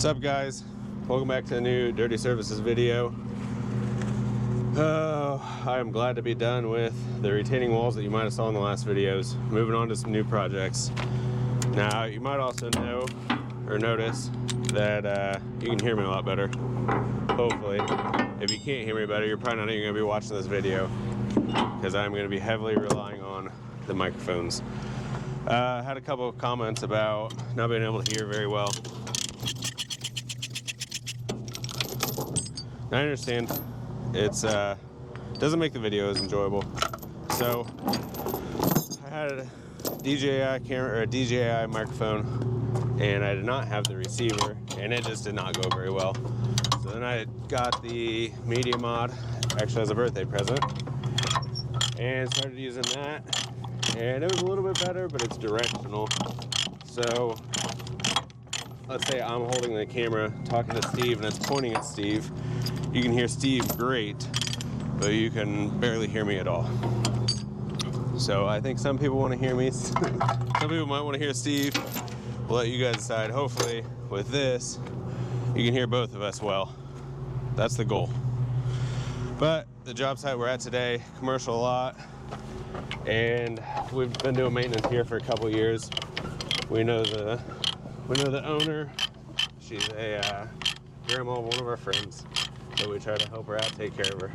What's up, guys? Welcome back to a new Dirty Services video. I am glad to be done with the retaining walls that you might have saw in the last videos. Moving on to some new projects. Now, you might also know or notice that you can hear me a lot better. Hopefully. If you can't hear me better, you're probably not even going to be watching this video, because I'm going to be heavily relying on the microphones. I had a couple of comments about not being able to hear very well. I understand it's doesn't make the video as enjoyable. So I had a DJI camera or a DJI microphone, and I did not have the receiver, and it just did not go very well. So then I got the Media Mod, actually as a birthday present, and started using that, and it was a little bit better, but it's directional. So let's say I'm holding the camera talking to Steve and it's pointing at Steve. You can hear Steve great, but you can barely hear me at all. So I think some people want to hear me. Some people might want to hear Steve. We'll let you guys decide. Hopefully with this, you can hear both of us well. That's the goal. But the job site we're at today, commercial lot, and we've been doing maintenance here for a couple years. We know the owner. She's a grandma of one of our friends. So we try to help her out, take care of her.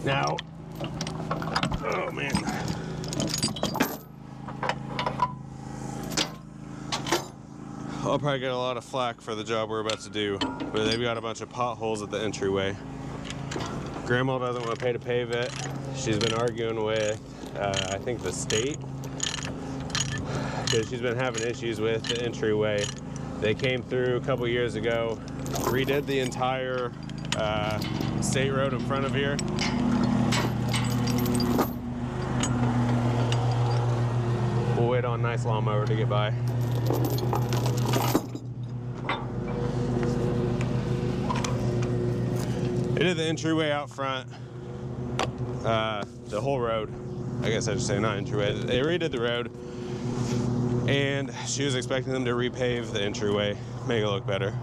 Now, oh man. I'll probably get a lot of flack for the job we're about to do, but they've got a bunch of potholes at the entryway. Grandma doesn't want to pay to pave it. She's been arguing with, I think, the state, because she's been having issues with the entryway. They came through a couple years ago, redid the entire state road in front of here. We'll wait on a nice lawnmower to get by. They did the entryway out front, the whole road. I guess I should say not entryway. They redid the road. And she was expecting them to repave the entryway, make it look better.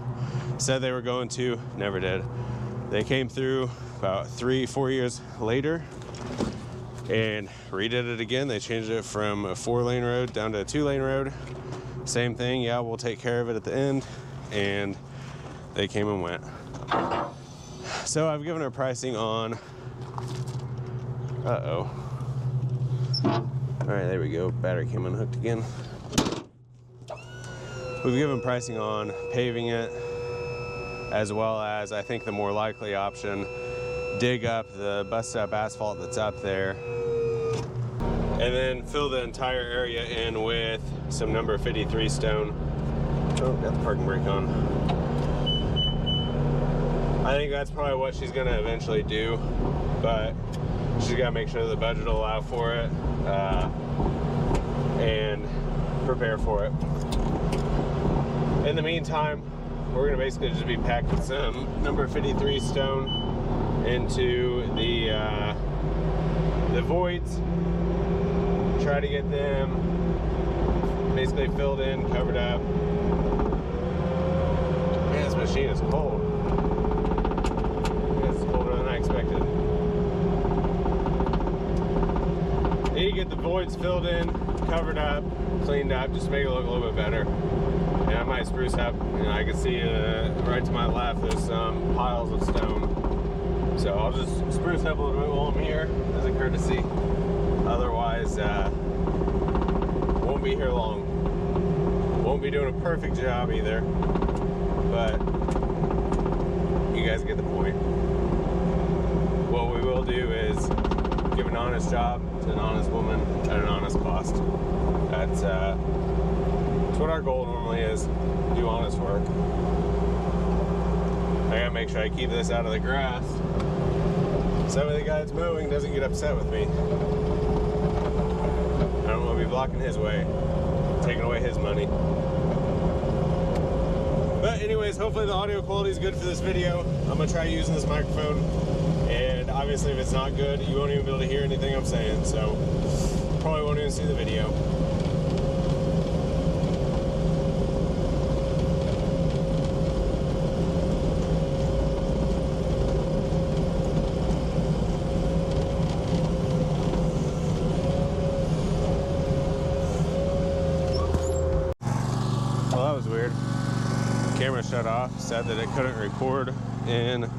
Said they were going to, never did. They came through about 3-4 years later and redid it again. They changed it from a 4-lane road down to a 2-lane road. Same thing, yeah, we'll take care of it at the end. And they came and went. So I've given her pricing on, All right, there we go. Battery came unhooked again. We've given pricing on paving it, as well as, I think the more likely option, dig up the bust up asphalt that's up there, and then fill the entire area in with some number 53 stone. Oh, got the parking brake on. I think that's probably what she's gonna eventually do, but she's gotta make sure the budget will allow for it, and prepare for it. In the meantime, we're gonna basically just be packing some number 53 stone into the voids. Try to get them basically filled in, covered up. Man, this machine is cold. It's colder than I expected. Need to get the voids filled in, covered up, cleaned up, just to make it look a little bit better. And I might spruce up. You know, I can see right to my left there's some piles of stone. So I'll just spruce up a little bit while I'm here as a courtesy. Otherwise, won't be here long. Won't be doing a perfect job either. But you guys get the point. What we will do is give an honest job to an honest woman at an honest cost. That's what our goal normally is, do honest work. I gotta make sure I keep this out of the grass so the guy that's mowing doesn't get upset with me. I don't want to be blocking his way, taking away his money. But anyways, hopefully the audio quality is good for this video. I'm gonna try using this microphone, and obviously if it's not good, you won't even be able to hear anything I'm saying, so probably won't even see the video. camera shut off, said that it couldn't record in that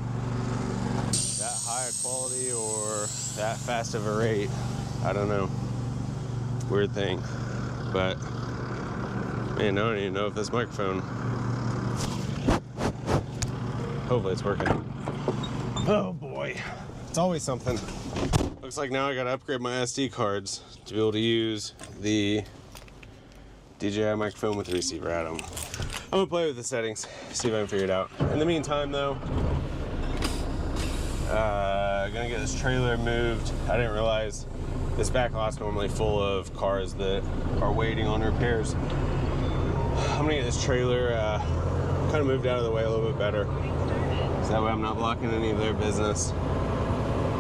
high a quality or that fast of a rate. I don't know. Weird thing. But man, I don't even know if this microphone, hopefully it's working. Oh boy, it's always something. Looks like now I gotta upgrade my SD cards to be able to use the DJI microphone with the receiver at them. I'm gonna play with the settings, see if I can figure it out. In the meantime though, gonna get this trailer moved. I didn't realize this back lot's normally full of cars that are waiting on repairs. I'm gonna get this trailer kind of moved out of the way a little bit better, so that way I'm not blocking any of their business.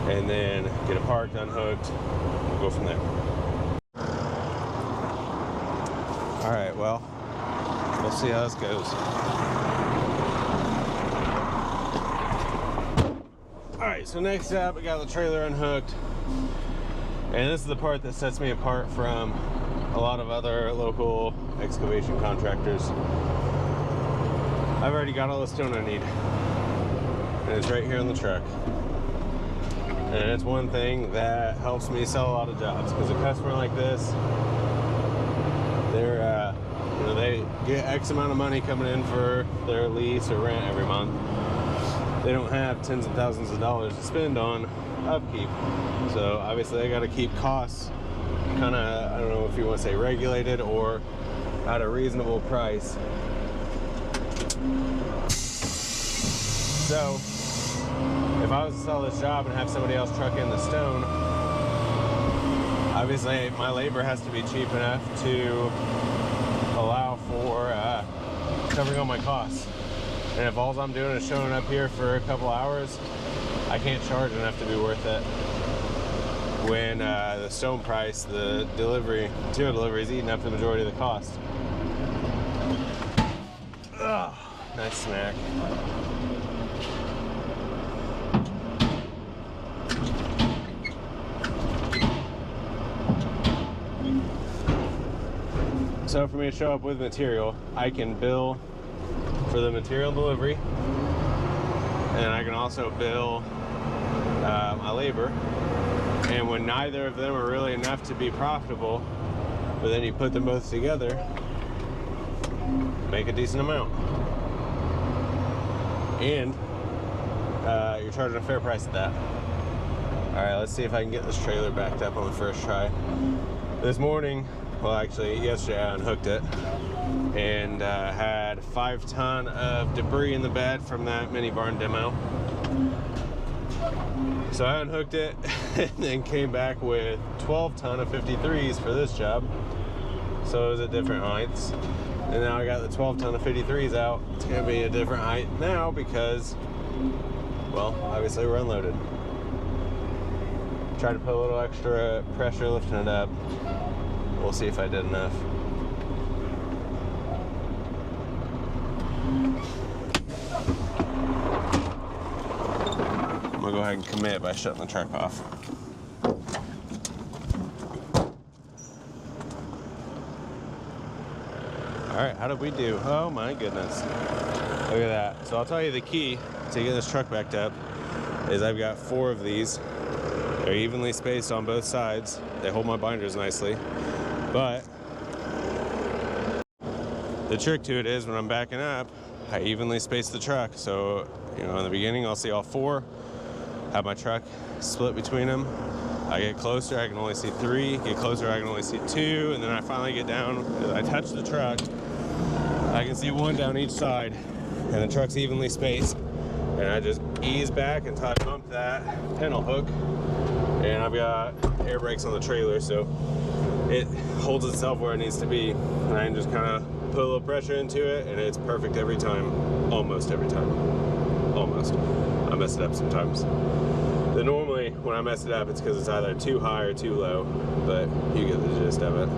And then get it parked, unhooked, we'll go from there. All right, well, we'll see how this goes. All right, so next up, we got the trailer unhooked. And this is the part that sets me apart from a lot of other local excavation contractors. I've already got all the stone I need. And it's right here on the truck. And it's one thing that helps me sell a lot of jobs, because a customer like this, they're, you know, they get X amount of money coming in for their lease or rent every month. They don't have tens of thousands of dollars to spend on upkeep. So obviously they got to keep costs kind of, I don't know if you want to say regulated or at a reasonable price. So if I was to sell this job and have somebody else truck in the stone, obviously my labor has to be cheap enough to allow for covering all my costs. And if all I'm doing is showing up here for a couple hours, I can't charge enough to be worth it. When the stone price, the delivery, material delivery is eating up the majority of the cost. Ugh, nice snack. So for me to show up with material, I can bill for the material delivery, and I can also bill my labor. And when neither of them are really enough to be profitable, but then you put them both together, make a decent amount. And you're charging a fair price at that. All right, let's see if I can get this trailer backed up on the first try. This morning, well actually yesterday, I unhooked it and had 5 ton of debris in the bed from that mini barn demo. So I unhooked it and then came back with 12 ton of 53s for this job. So it was at different heights. And now I got the 12 ton of 53s out. It's gonna be a different height now because, well, obviously we're unloaded. Tried to put a little extra pressure lifting it up. We'll see if I did enough. I'm gonna go ahead and commit by shutting the truck off. All right, how did we do? Oh my goodness. Look at that. So I'll tell you the key to get this truck backed up is I've got 4 of these. They're evenly spaced on both sides. They hold my binders nicely. But the trick to it is when I'm backing up, I evenly space the truck. So, you know, in the beginning, I'll see all 4, have my truck split between them. I get closer, I can only see 3. Get closer, I can only see 2. And then I finally get down, I touch the truck, I can see 1 down each side. And the truck's evenly spaced. And I just ease back until I bump that panel hook. And I've got air brakes on the trailer, so it holds itself where it needs to be. And I can just kind of put a little pressure into it, and it's perfect every time. Almost every time. Almost. I mess it up sometimes. Then normally, when I mess it up, it's because it's either too high or too low, but you get the gist of it.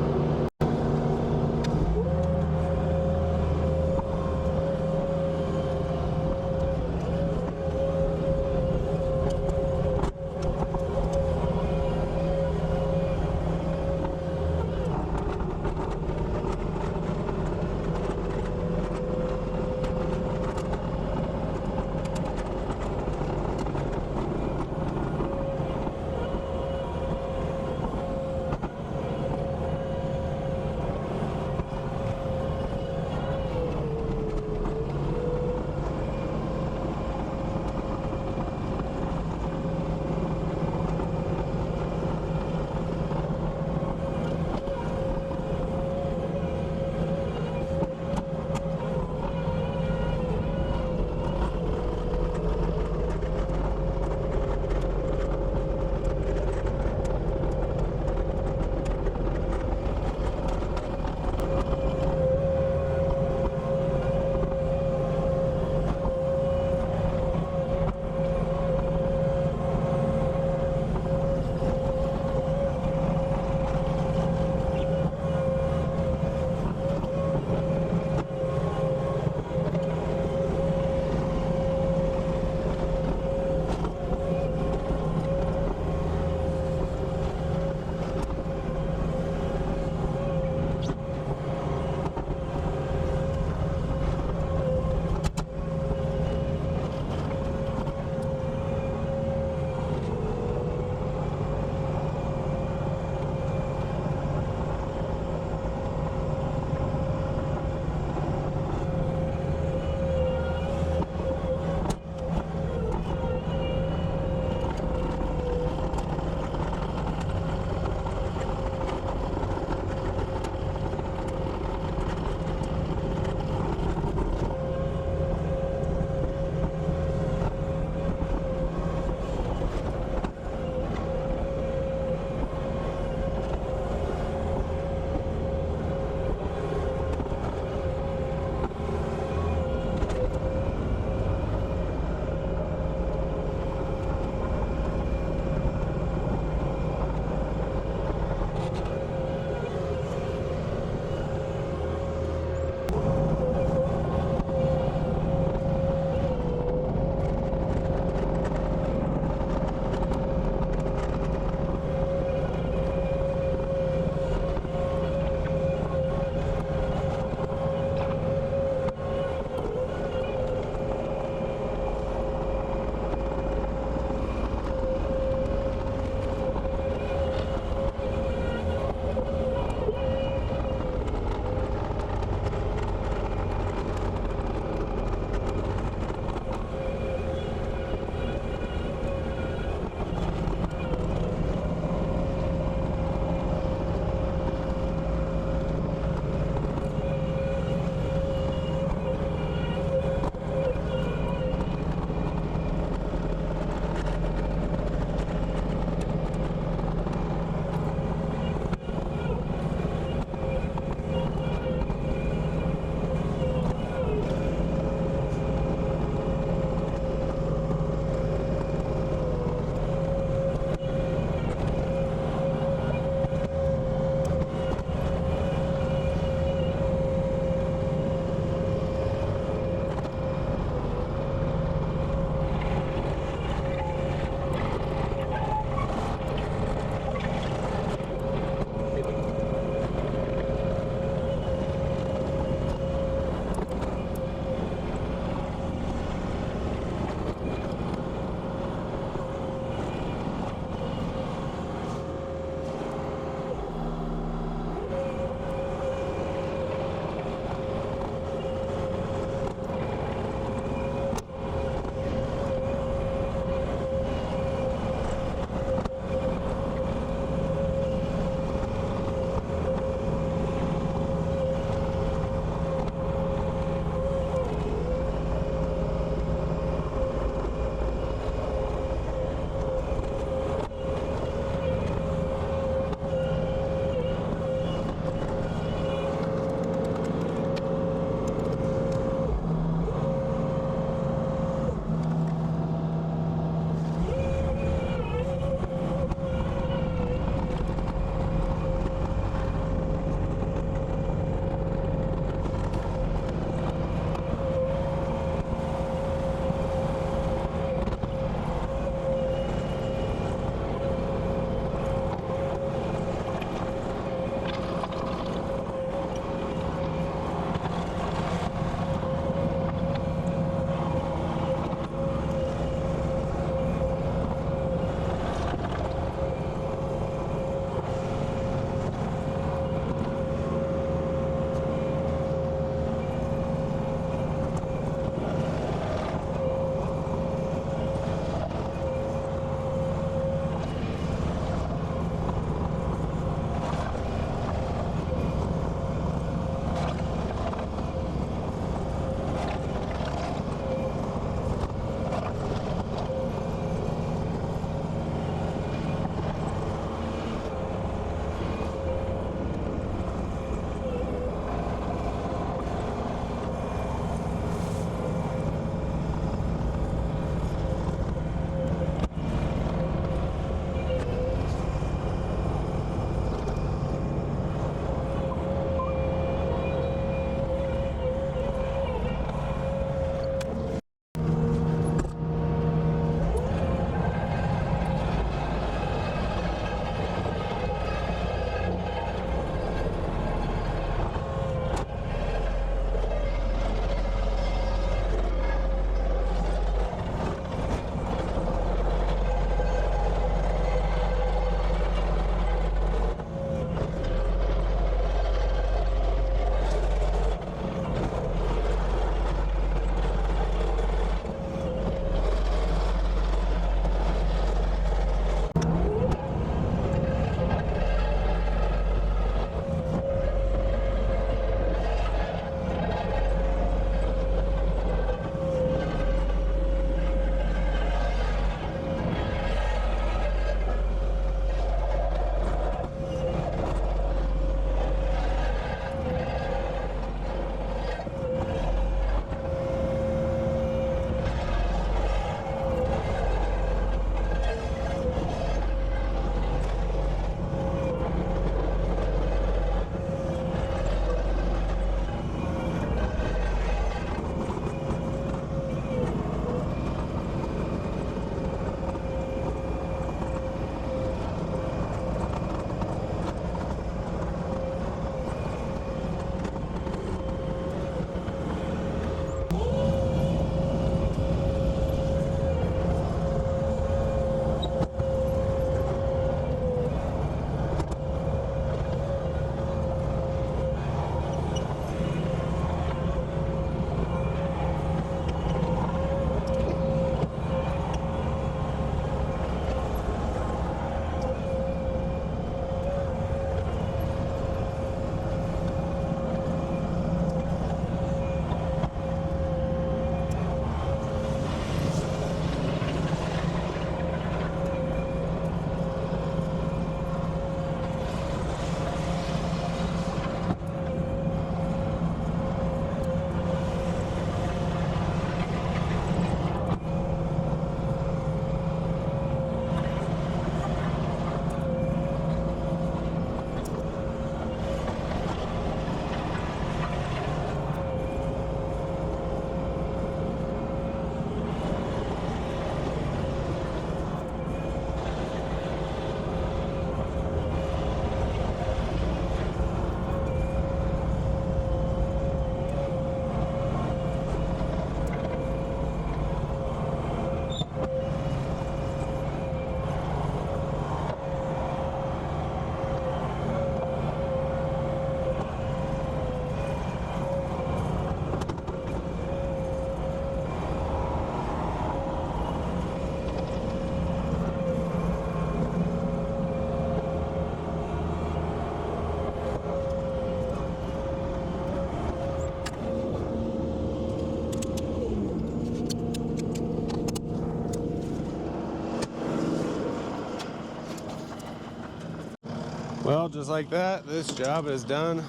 Well, just like that, this job is done,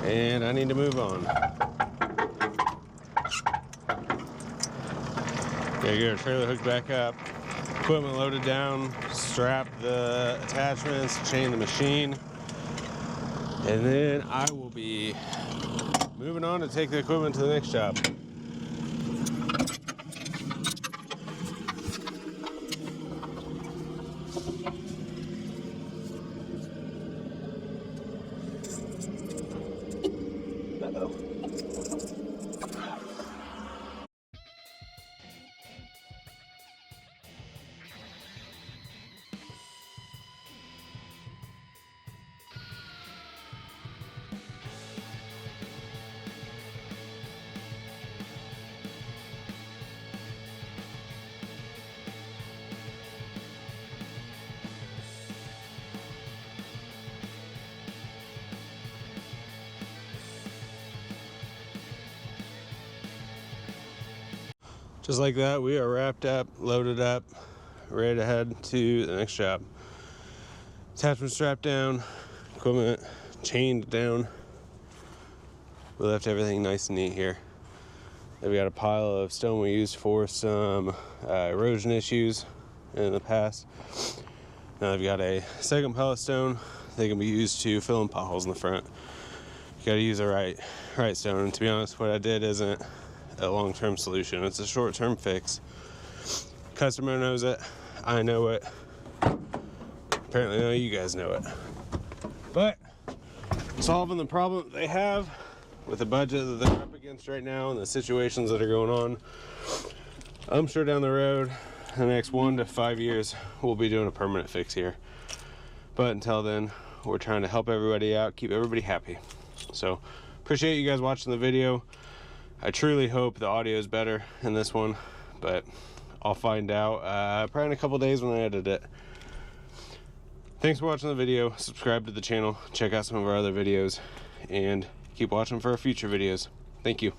and I need to move on. Gotta get our trailer hooked back up, equipment loaded down, strap the attachments, chain the machine, and then I will be moving on to take the equipment to the next job. Just like that, we are wrapped up, loaded up, ready to head to the next job. Attachment strapped down, equipment chained down. We left everything nice and neat here. Then we got a pile of stone we used for some erosion issues in the past. Now I've got a second pallet stone. They can be used to fill in potholes in the front. You gotta use the right stone. And to be honest, what I did isn't a long-term solution. It's a short-term fix. Customer knows it. I know it. Apparently none of you guys know it. But solving the problem they have with the budget that they're up against right now and the situations that are going on, I'm sure down the road, in the next 1 to 5 years, we'll be doing a permanent fix here. But until then, we're trying to help everybody out, keep everybody happy. So appreciate you guys watching the video. I truly hope the audio is better in this one, but I'll find out probably in a couple days when I edit it. Thanks for watching the video. Subscribe to the channel, check out some of our other videos, and keep watching for our future videos. Thank you.